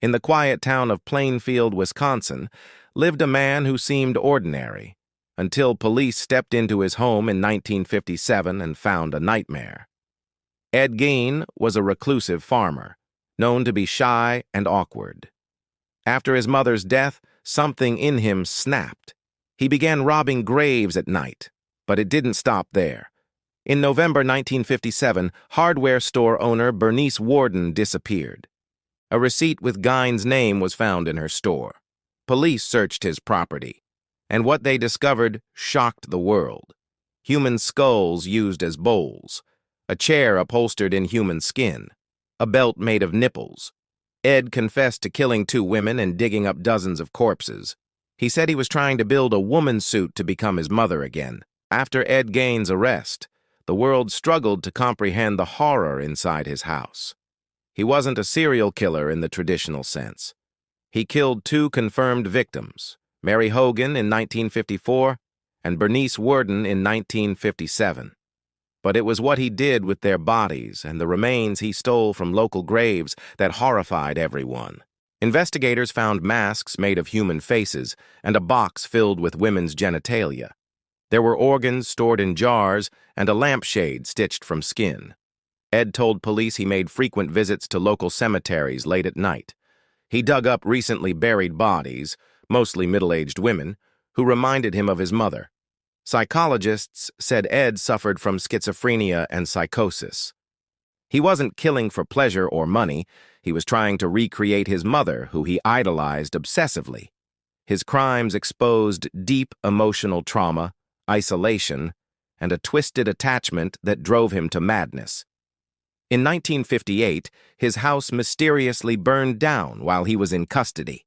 In the quiet town of Plainfield, Wisconsin, lived a man who seemed ordinary, until police stepped into his home in 1957 and found a nightmare. Ed Gein was a reclusive farmer, known to be shy and awkward. After his mother's death, something in him snapped. He began robbing graves at night, but it didn't stop there. In November 1957, hardware store owner Bernice Warden disappeared. A receipt with Gein's name was found in her store. Police searched his property, and what they discovered shocked the world. Human skulls used as bowls, a chair upholstered in human skin, a belt made of nipples. Ed confessed to killing 2 women and digging up dozens of corpses. He said he was trying to build a woman suit to become his mother again. After Ed Gein's arrest, the world struggled to comprehend the horror inside his house. He wasn't a serial killer in the traditional sense. He killed 2 confirmed victims, Mary Hogan in 1954 and Bernice Warden in 1957. But it was what he did with their bodies and the remains he stole from local graves that horrified everyone. Investigators found masks made of human faces and a box filled with women's genitalia. There were organs stored in jars and a lampshade stitched from skin. Ed told police he made frequent visits to local cemeteries late at night. He dug up recently buried bodies, mostly middle-aged women, who reminded him of his mother. Psychologists said Ed suffered from schizophrenia and psychosis. He wasn't killing for pleasure or money. He was trying to recreate his mother, who he idolized obsessively. His crimes exposed deep emotional trauma, isolation, and a twisted attachment that drove him to madness. In 1958, his house mysteriously burned down while he was in custody.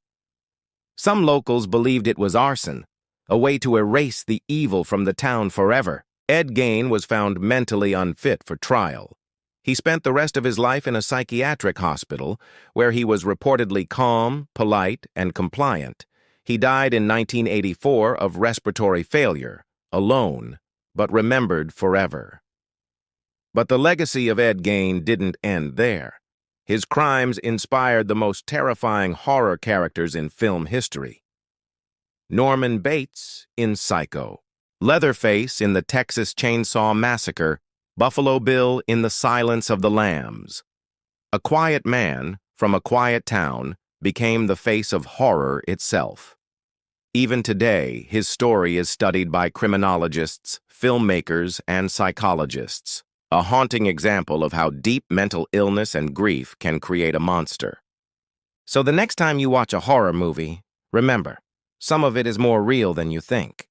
Some locals believed it was arson, a way to erase the evil from the town forever. Ed Gein was found mentally unfit for trial. He spent the rest of his life in a psychiatric hospital, where he was reportedly calm, polite, and compliant. He died in 1984 of respiratory failure, alone, but remembered forever. But the legacy of Ed Gein didn't end there. His crimes inspired the most terrifying horror characters in film history. Norman Bates in Psycho, Leatherface in the Texas Chainsaw Massacre, Buffalo Bill in The Silence of the Lambs. A quiet man from a quiet town became the face of horror itself. Even today, his story is studied by criminologists, filmmakers, and psychologists, a haunting example of how deep mental illness and grief can create a monster. So the next time you watch a horror movie, remember, some of it is more real than you think.